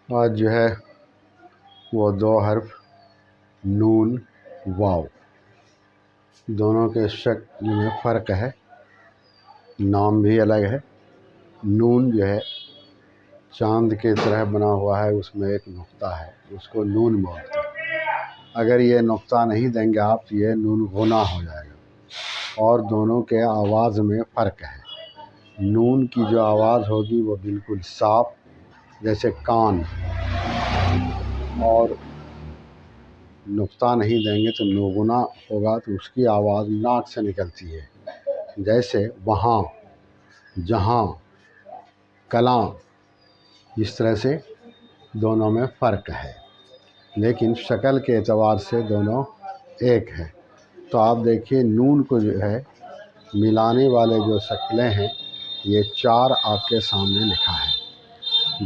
آج جو ہے وہ دو حرف نون واو دونوں کے شکل میں فرق ہے، نام بھی الگ ہے۔ نون جو ہے چاند کے طرح بنا ہوا ہے، اس میں ایک نقطہ ہے، اس کو نون بولتے ہیں۔ اگر یہ نقطہ نہیں دیں گے آپ تو یہ نون غنہ ہو جائے گا، اور دونوں کے آواز میں فرق ہے۔ نون کی جو آواز ہوگی وہ بالکل صاف جیسے کان، اور نقطہ نہیں دیں گے تو نوگنا ہوگا تو اس کی آواز ناک سے نکلتی ہے، جیسے وہاں، جہاں، کلاں۔ اس طرح سے دونوں میں فرق ہے، لیکن شکل کے اعتبار سے دونوں ایک ہے۔ تو آپ دیکھیے نون کو جو ہے ملانے والے جو شکلیں ہیں، یہ 4 آپ کے سامنے لکھا ہے،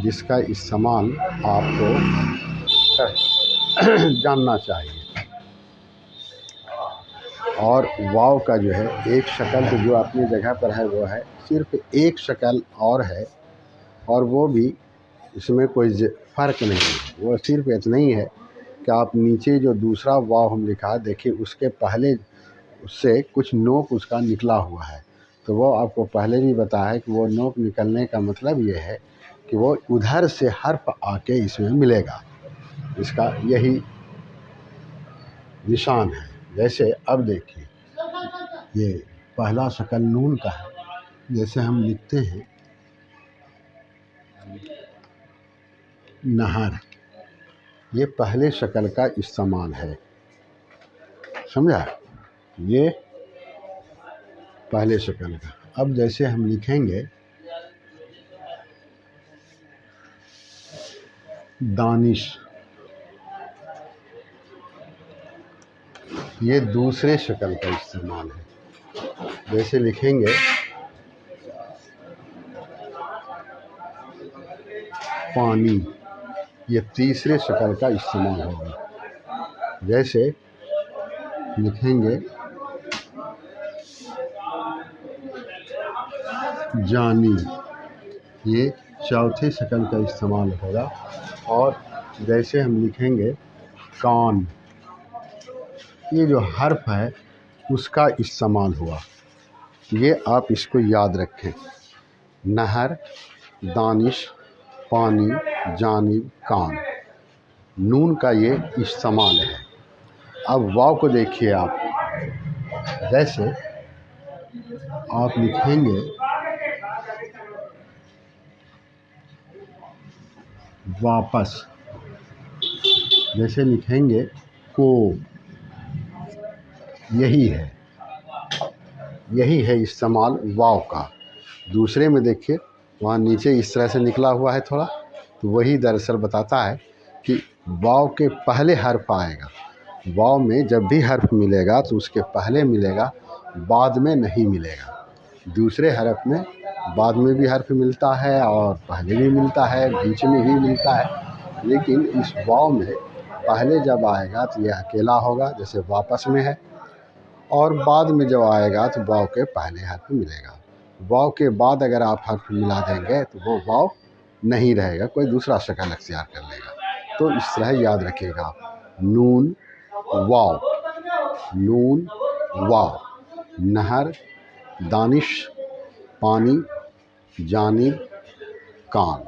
جس کا استعمال آپ کو جاننا چاہیے۔ اور واو کا جو ہے ایک شکل تو جو اپنی جگہ پر ہے وہ ہے، صرف ایک شکل اور ہے، اور وہ بھی اس میں کوئی فرق نہیں ہے۔ وہ صرف اتنا ہی ہے کہ آپ نیچے جو دوسرا واو ہم لکھا ہے دیکھیے، اس کے پہلے اس سے کچھ نوک اس کا نکلا ہوا ہے، تو وہ آپ کو پہلے بھی بتایا ہے کہ وہ نوک نکلنے کا مطلب یہ ہے کہ وہ ادھر سے حرف آ کے اس میں ملے گا، اس کا یہی نشان ہے۔ جیسے اب دیکھیے یہ پہلا شکل نون کا ہے، جیسے ہم لکھتے ہیں نہر، یہ پہلے شکل کا استعمال ہے، سمجھا؟ یہ پہلے شکل کا۔ اب جیسے ہم لکھیں گے دانش، یہ دوسرے شکل کا استعمال ہے۔ جیسے لکھیں گے پانی، یہ تیسرے شکل کا استعمال ہوگا۔ جیسے لکھیں گے جانی، یہ چوتھے شکل کا استعمال ہوگا۔ اور جیسے ہم لکھیں گے کان، یہ جو حرف ہے اس کا استعمال ہوا۔ یہ آپ اس کو یاد رکھیں، نہر، دانش، پانی، جانب، کان، نون کا یہ استعمال ہے۔ اب واو کو دیکھیے آپ، جیسے آپ لکھیں گے واپس، جیسے لکھیں گے کو، یہی ہے استعمال واو کا۔ دوسرے میں دیکھیے وہاں نیچے اس طرح سے نکلا ہوا ہے تھوڑا، تو وہی دراصل بتاتا ہے کہ واو کے پہلے حرف آئے گا۔ واو میں جب بھی حرف ملے گا تو اس کے پہلے ملے گا، بعد میں نہیں ملے گا۔ دوسرے حرف میں بعد میں بھی حرف ملتا ہے اور پہلے بھی ملتا ہے، بیچ میں بھی ملتا ہے، لیکن اس واو میں پہلے جب آئے گا تو یہ اکیلا ہوگا، جیسے واپس میں ہے، اور بعد میں جب آئے گا تو واو کے پہلے حرف ملے گا۔ واو کے بعد اگر آپ حرف ملا دیں گے تو وہ واو نہیں رہے گا، کوئی دوسرا شکل اختیار کر لے گا۔ تو اس طرح یاد رکھیے گا، نون واو، نون واو، نہر، دانش، پانی، جانب، کان۔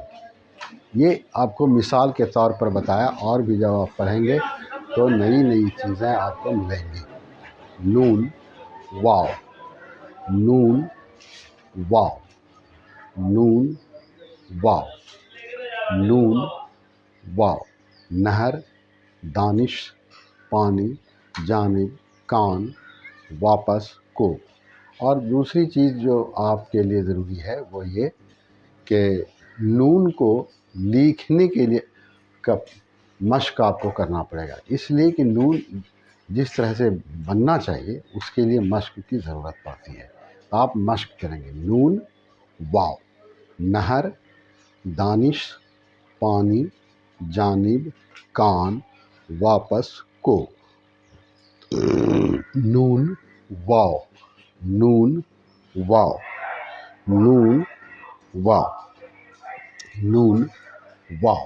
یہ آپ کو مثال کے طور پر بتایا، اور بھی جب آپ پڑھیں گے تو نئی چیزیں آپ کو ملیں گی۔ نون واو، نون واو، نون واو، نون واو، نہر، دانش، پانی، جانب، کان، واپس، کو۔ اور دوسری چیز جو آپ کے لیے ضروری ہے وہ یہ کہ نون کو لکھنے کے لیے مشق آپ کو کرنا پڑے گا، اس لیے کہ نون جس طرح سے بننا چاہیے اس کے لیے مشق کی ضرورت پڑتی ہے۔ آپ مشق کریں گے، نون واو، نہر، دانش، پانی، جانب، کان، واپس، کو۔ نون واو، نون واو، نون واو، نون واو،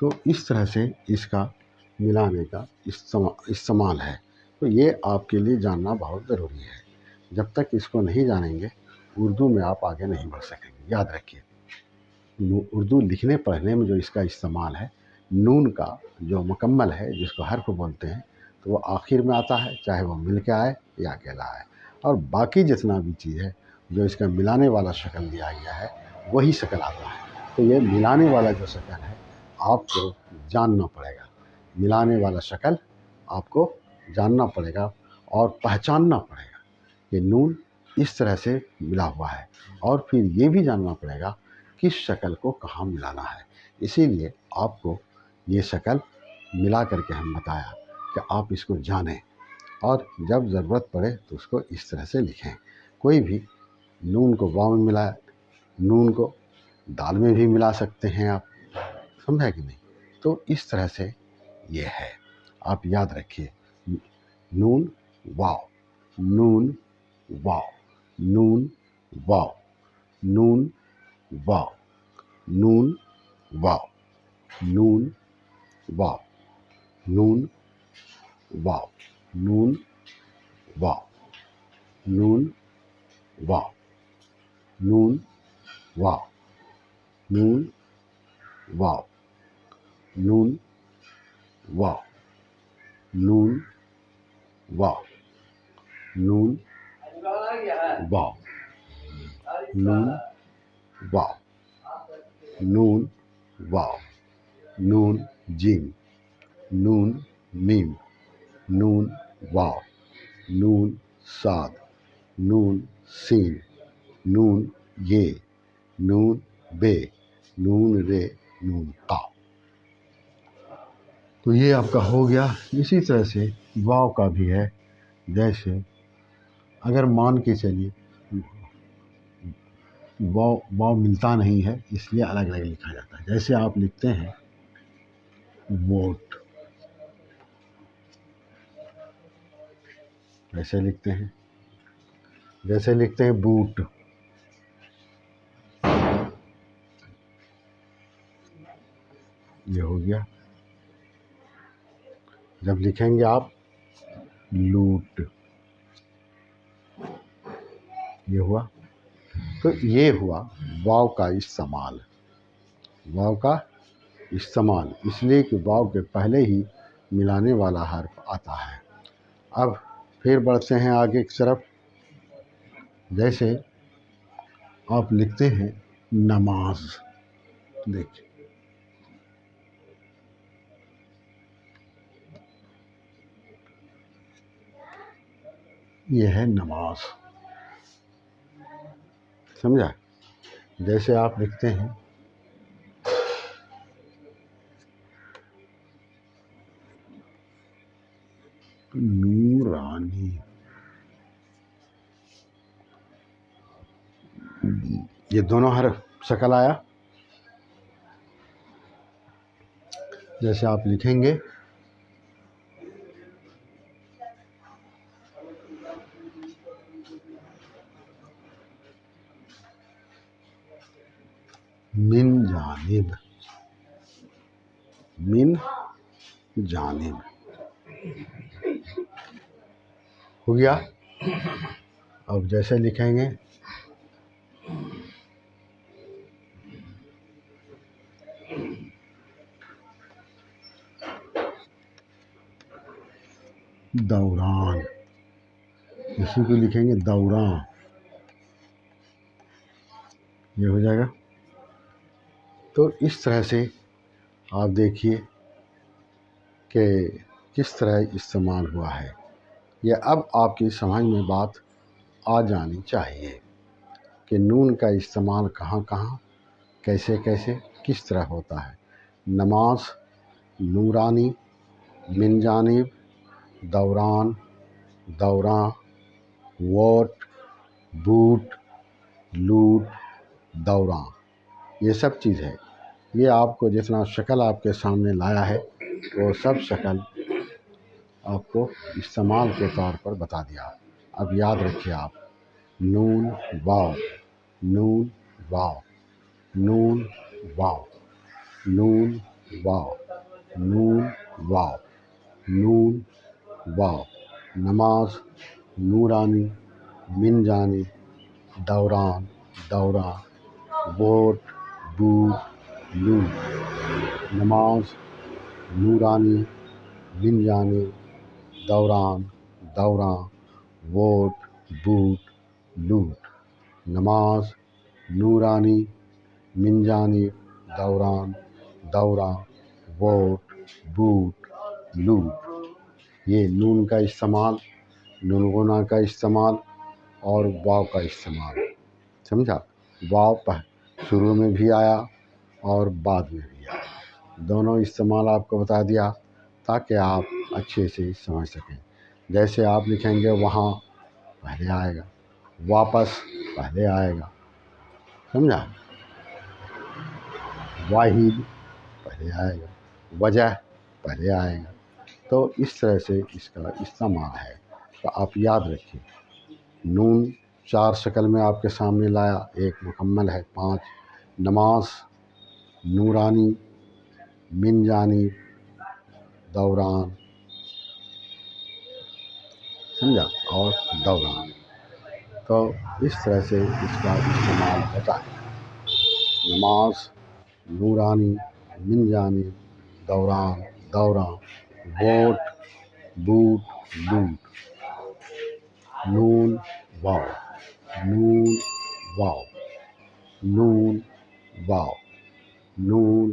تو اس طرح سے اس کا ملانے کا استعمال ہے. تو یہ آپ کے لیے جاننا بہت ضروری ہے. جب تک اس کو نہیں جانیں گے اردو میں آپ آگے نہیں بڑھ سکیں گے. یاد رکھیے اردو لکھنے پڑھنے میں جو اس کا استعمال ہے، نون کا جو مکمل ہے جس کو حرف بولتے ہیں، تو وہ آخر میں آتا ہے، چاہے وہ مل کے آئے یا اکیلا آئے. اور باقی جتنا بھی چیز ہے جو اس کا ملانے والا شکل دیا گیا ہے وہی شکل آتا ہے. تو یہ ملانے والا جو شکل ہے آپ کو جاننا پڑے گا. ملانے والا شکل آپ کو جاننا پڑے گا اور پہچاننا پڑے گا کہ نون اس طرح سے ملا ہوا ہے. اور پھر یہ بھی جاننا پڑے گا کس شکل کو کہاں ملانا ہے. اسی لیے آپ کو یہ شکل ملا کر کے ہم بتایا کہ آپ اس کو جانیں اور جب ضرورت پڑے تو اس کو اس طرح سے لکھیں. کوئی بھی نون کو واو میں ملا، نون کو دال میں بھی ملا سکتے ہیں آپ. سمجھا کہ نہیں؟ تو اس طرح سے یہ ہے. آپ یاد رکھیے نون واو، نون واو، نون واو، نون واو، نون واو، نون واو، نون واو، نون واو، نون واو، نون واو، نون واو، نون واو، نون واو، نون واو، نون واو، نون واو، نون جیم، نون میم، نون واو، نون صاد، نون سین، نون یہ، نون بے، نون رے، نون قاف. تو یہ آپ کا ہو گیا. اسی طرح سے واو کا بھی ہے. جیسے اگر مان کے چلیے واو ملتا نہیں ہے اس لیے الگ الگ لکھا جاتا ہے. جیسے آپ لکھتے ہیں ووٹ، ایسے لکھتے ہیں. جیسے لکھتے ہیں بوٹ، یہ ہو گیا. جب لکھیں گے آپ لوٹ، یہ ہوا. تو یہ ہوا واو کا استعمال. واو کا استعمال اس لیے کہ واو کے پہلے ہی ملانے والا حرف آتا ہے. اب پھر بڑھتے ہیں آگے کی طرف. جیسے آپ لکھتے ہیں نماز، دیکھیں یہ ہے نماز. سمجھا؟ جیسے آپ لکھتے ہیں نورانی، یہ دونوں حرف شکل آیا. جیسے آپ لکھیں گے من جانب، من جانب، ہو گیا. اب جیسے لکھیں گے دوران، اسی کو لکھیں گے دوراں، یہ ہو جائے گا. تو اس طرح سے آپ دیکھیے کہ کس طرح استعمال ہوا ہے. یہ اب آپ کی سمجھ میں بات آ جانی چاہیے کہ نون کا استعمال کہاں کہاں، کیسے کیسے، کس طرح ہوتا ہے. نماز، نورانی، من جانب، دوران، دوراں، ووٹ، بوٹ، لوٹ، دوراں، یہ سب چیز ہے. یہ آپ کو جتنا شکل آپ کے سامنے لایا ہے وہ سب شکل آپ کو استعمال کے طور پر بتا دیا. اب یاد رکھیے آپ نون واو، نون واو، نون واو، نون واو، نون واو، نون واو، نماز نورانی من جانب دوران دورہ ووٹ بوٹ لوٹ، نماز نورانی من جانب دوران دوراں ووٹ بوٹ لوٹ، نماز نورانی من جانب دوران دورہ ووٹ بوٹ لوٹ۔ یہ نون کا استعمال، ننگنا کا استعمال اور واو کا استعمال، سمجھا؟ واو شروع میں بھی آیا اور بعد میں بھی آیا، دونوں استعمال آپ کو بتا دیا تاکہ آپ اچھے سے سمجھ سکیں۔ جیسے آپ لکھیں گے وہاں پہلے آئے گا، واپس پہلے آئے گا، سمجھا؟ واحد پہلے آئے گا، وجہ پہلے آئے گا۔ تو اس طرح سے اس کا استعمال ہے، تو آپ یاد رکھیے۔ نون 4 شکل میں آپ کے سامنے لایا، ایک مکمل ہے 5، نماز نورانی من جانب دوران، سمجھا؟ اور دوران، تو اس طرح سے اس کا استعمال ہوتا ہے۔ نماز نورانی من جانب دوران دوراں ووٹ بوٹ لوٹ، نون واو، نون واو، نون واو، نون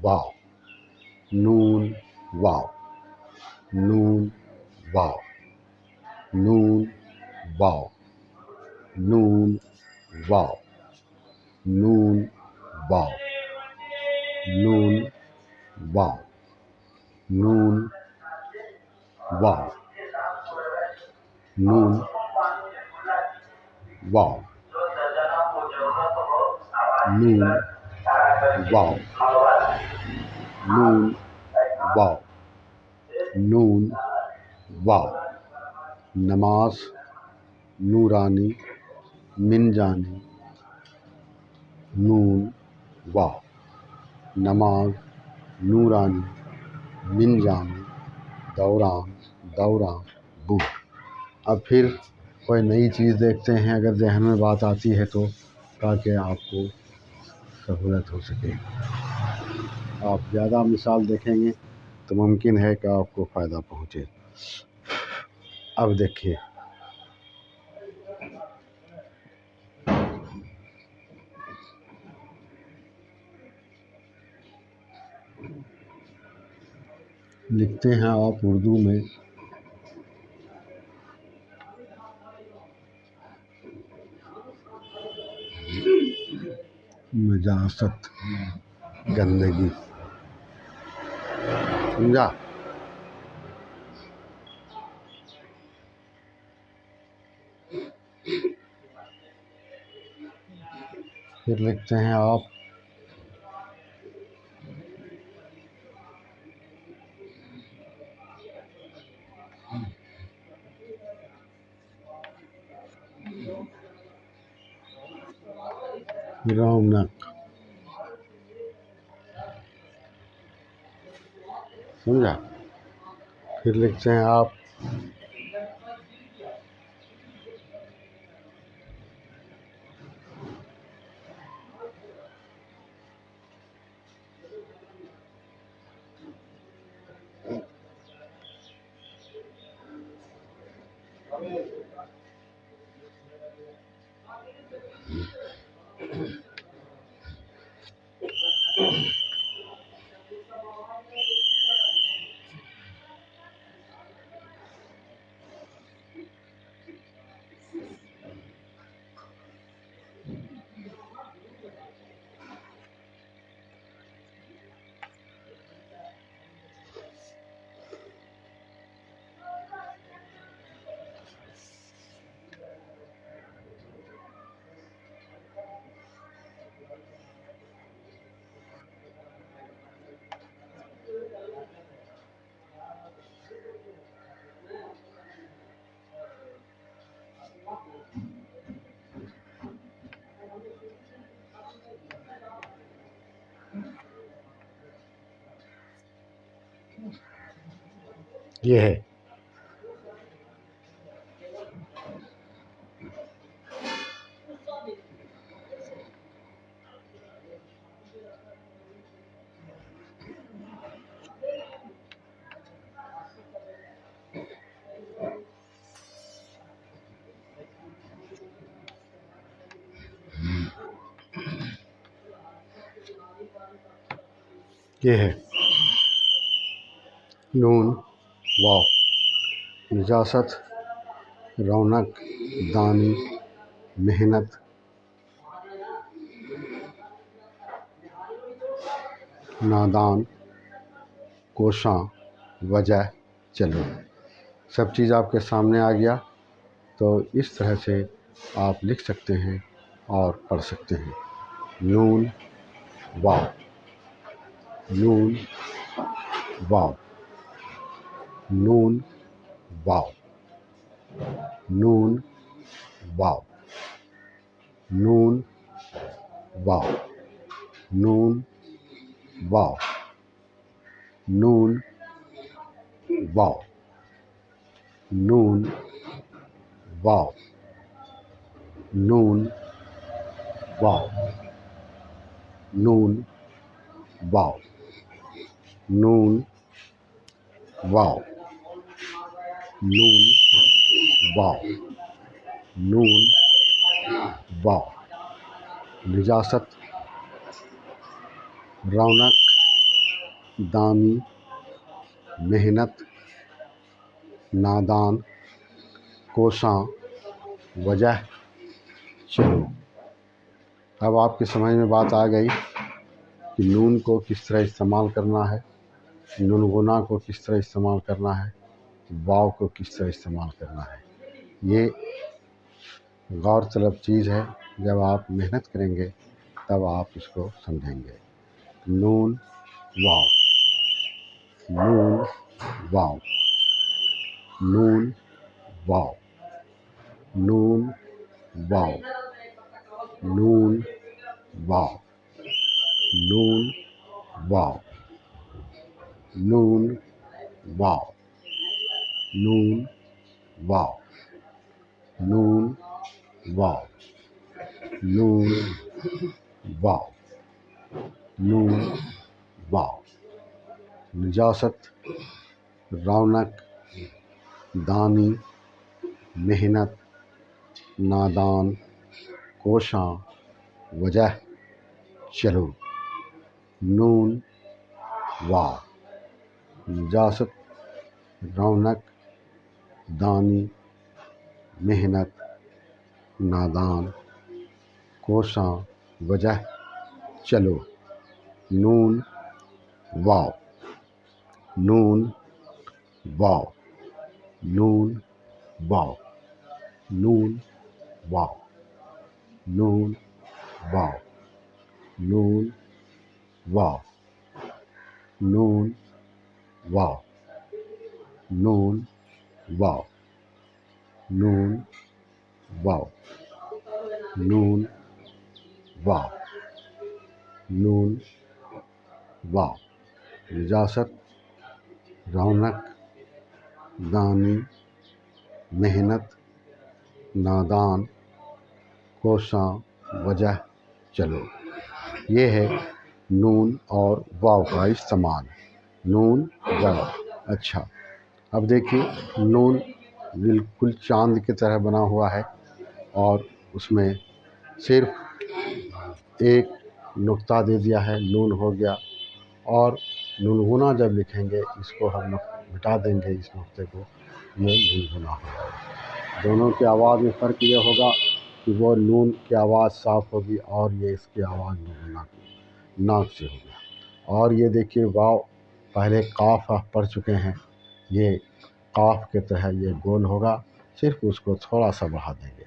واو، نون واو، نون واو، نون واو، نون واو، نون واو، نون واو، نون واو، نون واو، نون واو، نون واو، نون واو، نماز نورانی من جانب نون واو، نماز نورانی من جانب دوران دوراں بوٹ۔ اب پھر کوئی نئی چیز دیکھتے ہیں، اگر ذہن میں بات آتی ہے تو، تاکہ آپ کو سہولت ہو سکے۔ آپ زیادہ مثال دیکھیں گے تو ممکن ہے کہ آپ کو فائدہ پہنچے۔ اب دیکھیے، لکھتے ہیں آپ اردو میں، نجاست گندگی، سمجھا؟ پھر لکھتے ہیں آپ رونق، سمجھا؟ پھر لکھتے ہیں آپ یہ ہے یہ ہے نون واو، نجاست، رونق، دانی، محنت، نادان، کوشاں، وجہ، چلو۔ سب چیز آپ کے سامنے آ گیا، تو اس طرح سے آپ لکھ سکتے ہیں اور پڑھ سکتے ہیں۔ نون واو، نون واو، نون واو، نون واو، نون واو، نون واو، نون واو، نون واو، نون واو، نون واو، نون واو، نون واو، نون واو، نجاست، رونق، دانی، محنت، نادان، کوشاں، وجہ، چلو۔ اب آپ کی سمجھ میں بات آ گئی کہ نون کو کس طرح استعمال کرنا ہے، نون گنا کو کس طرح استعمال کرنا ہے، واو کو کس طرح استعمال کرنا ہے۔ یہ غور طلب چیز ہے، جب آپ محنت کریں گے تب آپ اس کو سمجھیں گے۔ نون واو، نون واو، نون واو، نون واو، نون واو، نون واو، نون واو، نون واو، نون واو، نون واو، نون واو، نجاست، رونق، دانی، محنت، نادان، کوشاں، وجہ، چلو۔ نون واو، نجاست، رونق، دانی، محنت، نادان، کوشاں، وجہ، چلو۔ نون واو، نون واو، نون واو، نون واو، نون واو، نون واو، نون واو، نون واو، نون واو، نون واو، نون واو، نجاست، رونق، دانی، محنت، نادان، کوشاں، وجہ، چلو۔ یہ ہے نون اور واو کا استعمال۔ نون واو۔ اچھا، اب دیکھیے نون بالکل چاند کی طرح بنا ہوا ہے، اور اس میں صرف ایک نقطہ دے دیا ہے، نون ہو گیا۔ اور نون گنا جب لکھیں گے اس کو ہم مٹا دیں گے، اس نقطے کو، یہ نون گنا ہوگا۔ دونوں کی آواز میں فرق یہ ہوگا کہ وہ نون کی آواز صاف ہوگی اور یہ اس کی آواز ناک سے ہوگی۔ اور یہ دیکھیے واو، پہلے قاف آپ پڑھ چکے ہیں، یہ قاف کے تحت یہ گول ہوگا، صرف اس کو تھوڑا سا بڑھا دیں گے۔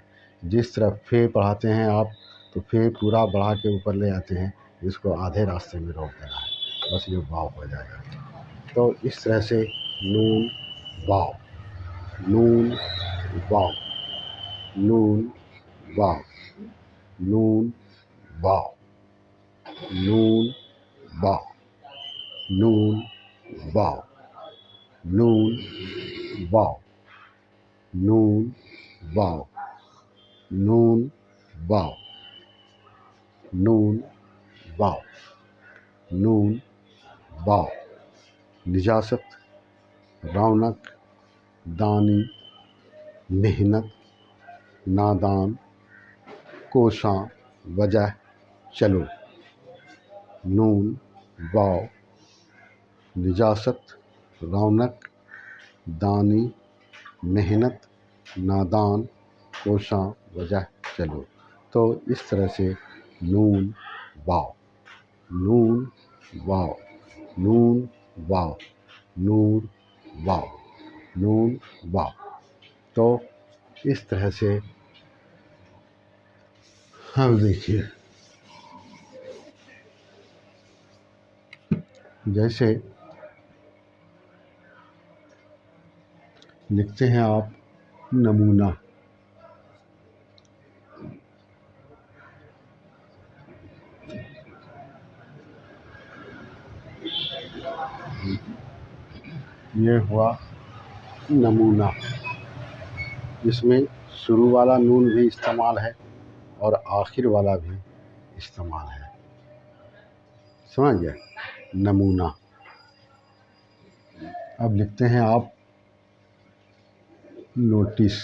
جس طرح فے پڑھاتے ہیں آپ، تو فے پورا بڑھا کے اوپر لے آتے ہیں، اس کو آدھے راستے میں روک دینا ہے، بس یہ واو ہو جائے گا۔ تو اس طرح سے نون واو، نون واو، نون واو، نون واو، نون واو، نون واو، نون واو، نون واو، نون واو، نون واو، نون واو، نجاست، رونق، دانی، محنت، نادان، کوشاں، وجہ، چلو، نون واو، نجاست، رونق، دانی، محنت، نادان، کوشاں، وجہ، چلو. تو اس طرح سے نون واو، نون واو، نون واو، نون واو، نون واو. تو اس طرح سے ہم دیکھیے جیسے لکھتے ہیں آپ نمونہ، یہ ہوا نمونہ، اس میں شروع والا نون بھی استعمال ہے اور آخر والا بھی استعمال ہے. سمجھ گئے؟ نمونہ. اب لکھتے ہیں آپ نوٹس،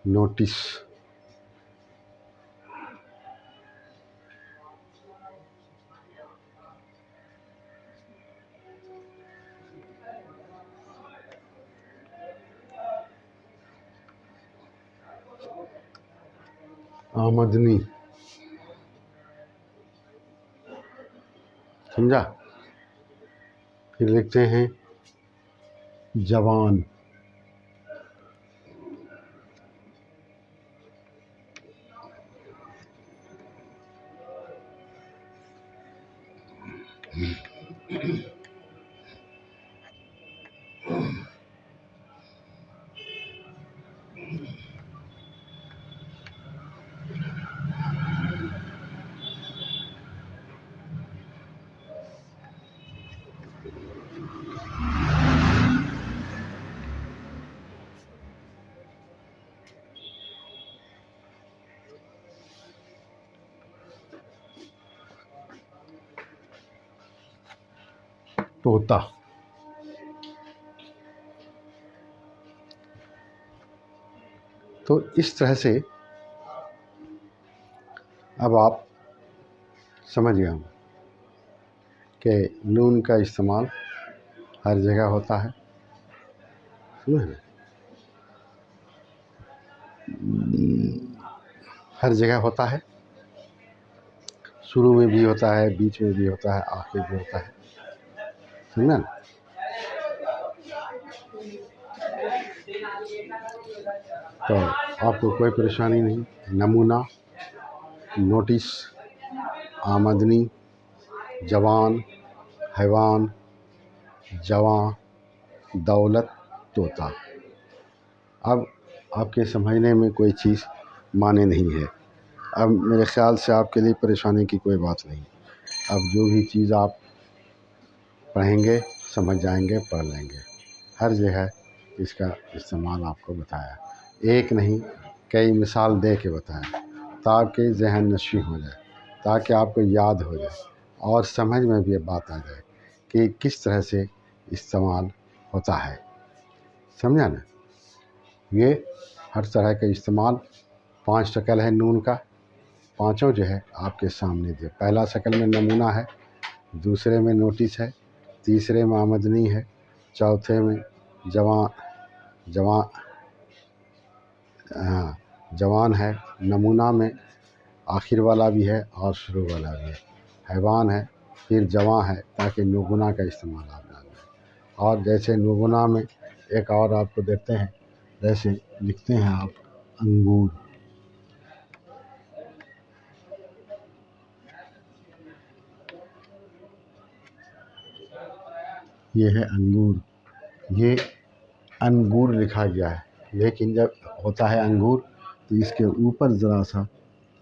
نوٹس، آمدنی. سمجھا؟ پھر لکھتے ہیں جوان، طوطا. تو اس طرح سے اب آپ سمجھ گئے ہوں کہ نون کا استعمال ہر جگہ ہوتا ہے. سمجھ گئے؟ ہر جگہ ہوتا ہے، شروع میں بھی ہوتا ہے، بیچ میں بھی ہوتا ہے، آخر بھی ہوتا ہے. سمجھا نا؟ تو آپ کو کوئی پریشانی نہیں. نمونہ، نوٹس، آمدنی، جوان، حیوان، جواں، دولت، طوطا. اب آپ کے سمجھنے میں کوئی چیز مانے نہیں ہے. اب میرے خیال سے آپ کے لیے پریشانی کی کوئی بات نہیں. اب جو بھی چیز آپ پڑھیں گے سمجھ جائیں گے، پڑھ لیں گے. ہر جگہ اس کا استعمال آپ کو بتایا، ایک نہیں کئی مثال دے کے بتایا تاکہ ذہن نشیں ہو جائے، تاکہ آپ کو یاد ہو جائے اور سمجھ میں بھی بات آ جائے کہ کس طرح سے استعمال ہوتا ہے. سمجھا نا؟ یہ ہر طرح کا استعمال 5 شکل ہے نون کا، پانچوں جو ہے آپ کے سامنے دے. پہلا شکل میں نمونہ ہے، دوسرے میں نوٹس ہے، تیسرے میں آمدنی ہے، چوتھے میں جوان ہے، نمونہ میں آخر والا بھی ہے اور شروع والا بھی ہے، حیوان ہے، پھر جواں ہے تاکہ نوگنا کا استعمال آپ جان لیں. اور جیسے نوگنا میں ایک اور آپ کو دیتے ہیں، جیسے لکھتے ہیں آپ انگور. یہ ہے انگور، یہ انگور لکھا گیا ہے، لیکن جب ہوتا ہے انگور تو اس کے اوپر ذرا سا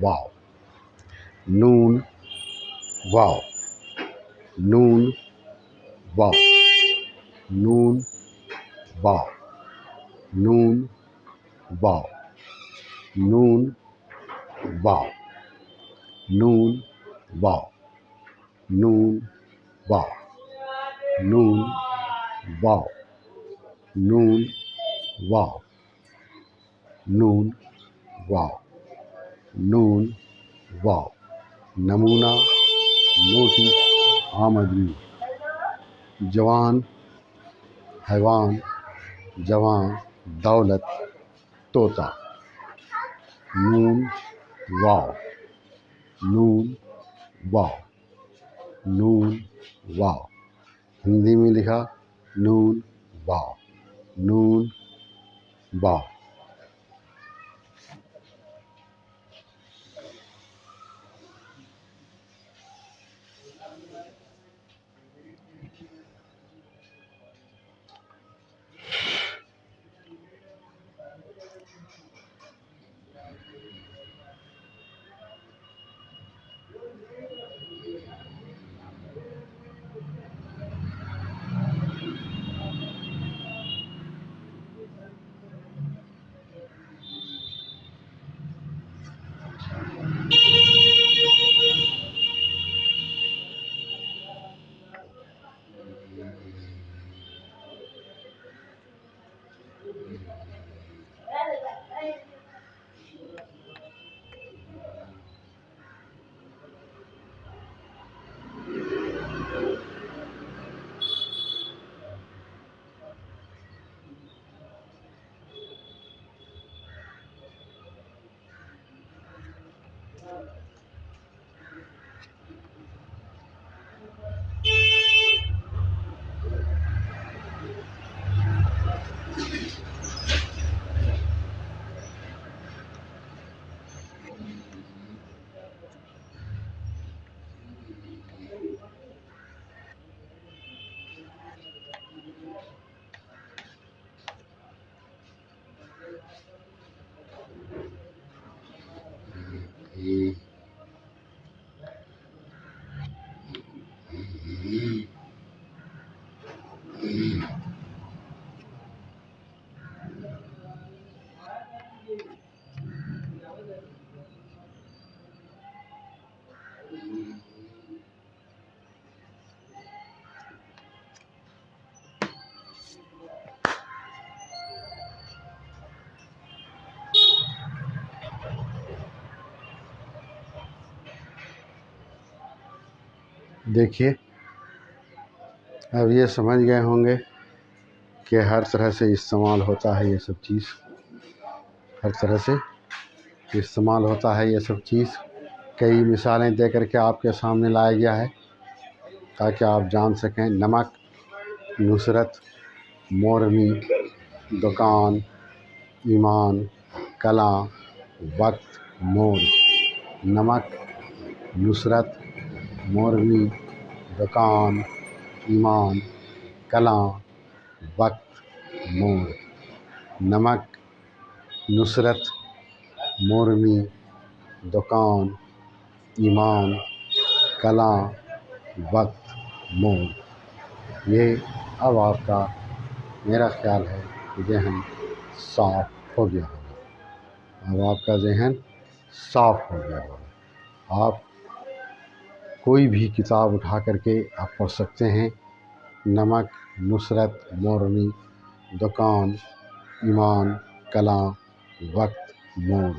واو، نون واو، نون واو، نون واو، نون واو، نون واو، نون واو، نون واو، نون واو، نون واو، نون واو، نون واو. نمونہ، نوٹس، آمدنی. جوان، حیوان، جوان، دولت، طوطا. نون واو، نون واو، نون واو. ہندی میں لکھا نون واو، نون واو. دیکھیے اب یہ سمجھ گئے ہوں گے کہ ہر طرح سے استعمال ہوتا ہے یہ سب چیز، ہر طرح سے استعمال ہوتا ہے یہ سب چیز. کئی مثالیں دے کر کے آپ کے سامنے لایا گیا ہے تاکہ آپ جان سکیں. نمک، نصرت، مورنی، دکان، ایمان، کلاں، وقت، مور. نمک، نصرت، مورنی، دکان، ایمان، کلاں، وقت، مور. نمک، نصرت، مورنی، دکان، ایمان، کلاں، وقت، مور. یہ اب آپ کا میرا خیال ہے کہ ذہن صاف ہو گیا ہوگا. اب آپ کا ذہن صاف ہو گیا ہوگا. آپ کوئی بھی کتاب اٹھا کر کے آپ پڑھ سکتے ہیں. نمک، نصرت، مورنی، دکان، ایمان، کلاں، وقت، مور.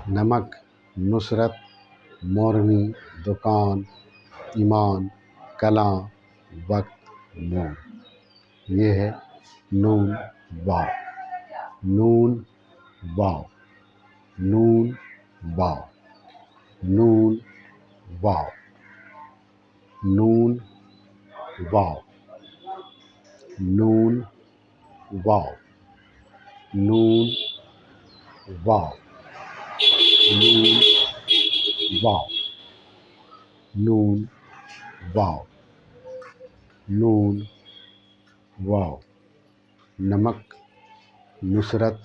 نمک، نصرت، مورنی، دکان، ایمان، کلاں، وقت، مور. یہ ہے نون واو، نون واو، نون واو، نون واو، نون واو، نون واو، نون واو، نون واو، نون واو، نون واو. نمک، نصرت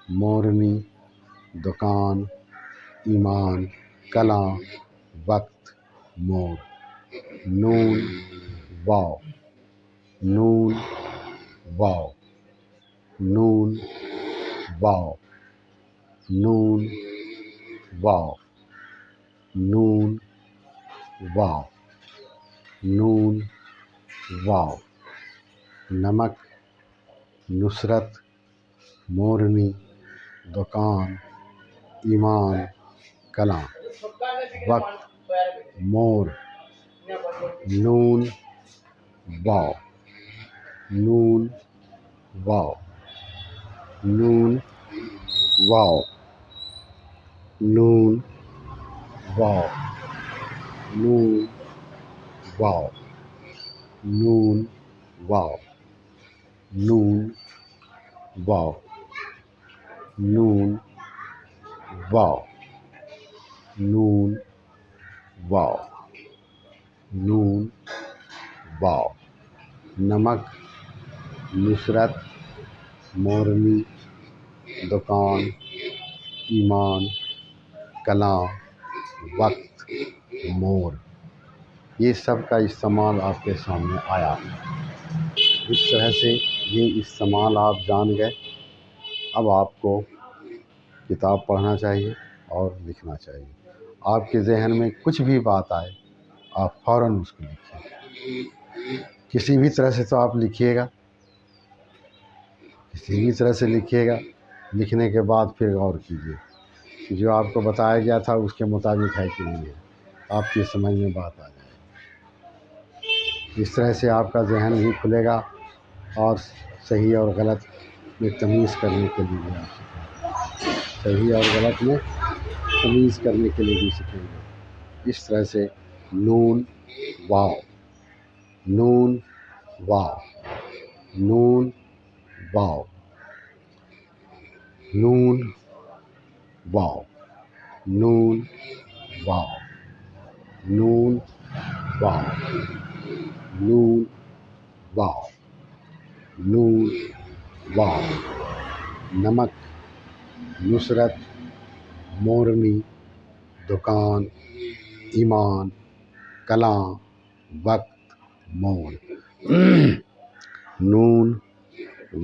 مورنی دکان ایمان کلاں وقت مور نون واو نون واو نون واو نون واو نون واو نون واو نمک نصرت مورنی دکان ایمان کلاں وقت مور نون واو نون واو نون واو نون واو نون واو نون واو نون واو نون واو نون واو نون واو نمک نصرت مورنی دکان ایمان کلاں وقت مور یہ سب کا استعمال آپ کے سامنے آیا۔ اس طرح سے یہ استعمال آپ جان گئے۔ اب آپ کو کتاب پڑھنا چاہیے اور لکھنا چاہیے۔ آپ کے ذہن میں کچھ بھی بات آئے آپ فوراً اس کو لکھیے، کسی بھی طرح سے تو آپ لکھیے گا، کسی بھی طرح سے لکھیے گا۔ لکھنے کے بعد پھر غور کیجیے جو آپ کو بتایا گیا تھا اس کے مطابق ہے کہ نہیں ہے، آپ کی سمجھ میں بات آ جائے گی۔ اس طرح سے آپ کا ذہن بھی کھلے گا اور صحیح اور غلط میں تمیز کرنے کے لیے بھی آپ سیکھیں گے، صحیح اور غلط میں تمیز کرنے کے لیے بھی سیکھیں گے۔ اس طرح سے نون واو نون واو نون واو نون واو نون واو نون واو نون واو نون واو نمک نصرت مورنی دکان ایمان کلاں وقت مور نون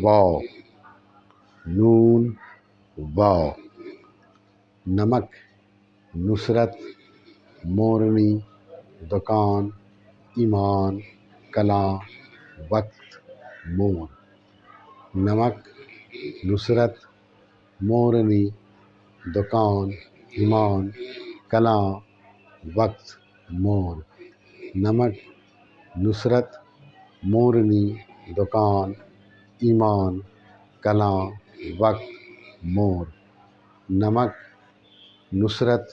واو نون واو نمک نصرت مورنی دکان ایمان کلاں وقت مور نمک نصرت مورنی دکان ایمان کلاں وقت مور نمک نصرت مورنی دکان ایمان کلاں وقت مور نمک نصرت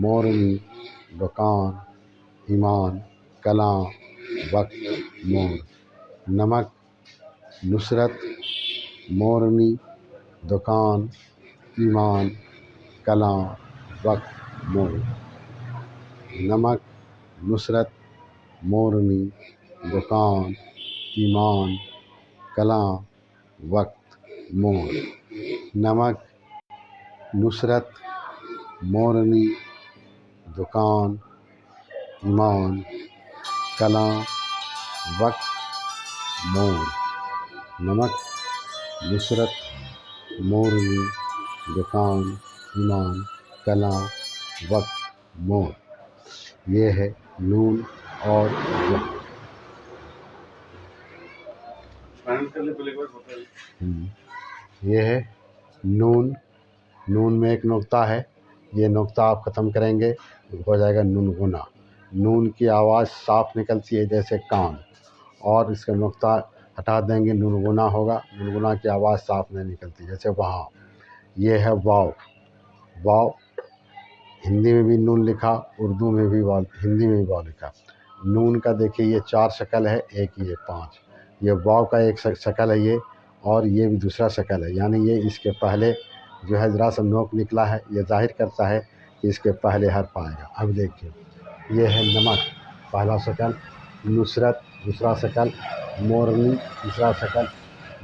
مورنی دکان ایمان کلاں وقت مور نمک نصرت مورنی دکان ایمان کلاں وقت مور نمک نصرت مورنی دکان ایمان کلاں وقت مور نمک نصرت مورنی دکان ایمان کلاں وقت مور نمک نصرت مورنی دکان ایمان کلاں وقت مور یہ ہے نون اور وقت۔ یہ ہے نون، نون میں ایک نقطہ ہے، یہ نقطہ آپ ختم کریں گے ہو جائے گا نون گنا۔ نون کی آواز صاف نکلتی ہے جیسے کان، اور اس کا نقطہ ہٹا دیں گے نون گنا ہوگا، نون گنا کی آواز صاف نہیں نکلتی جیسے وہاں۔ یہ ہے واو، واو ہندی میں بھی نون لکھا، اردو میں بھی واو، ہندی میں بھی واو لکھا۔ نون کا دیکھیے یہ 4 شکل ہے، ایک یہ 5، یہ واو کا ایک شکل ہے یہ، اور یہ بھی دوسرا شکل ہے، یعنی یہ اس کے پہلے جو ہے ذرا سا نوک نکلا ہے، یہ ظاہر کرتا ہے کہ اس کے پہلے حرف آئے گا۔ اب دیکھیے یہ ہے نمک پہلا شکل، نصرت دوسرا شکل، مورنی تیسرا شکل،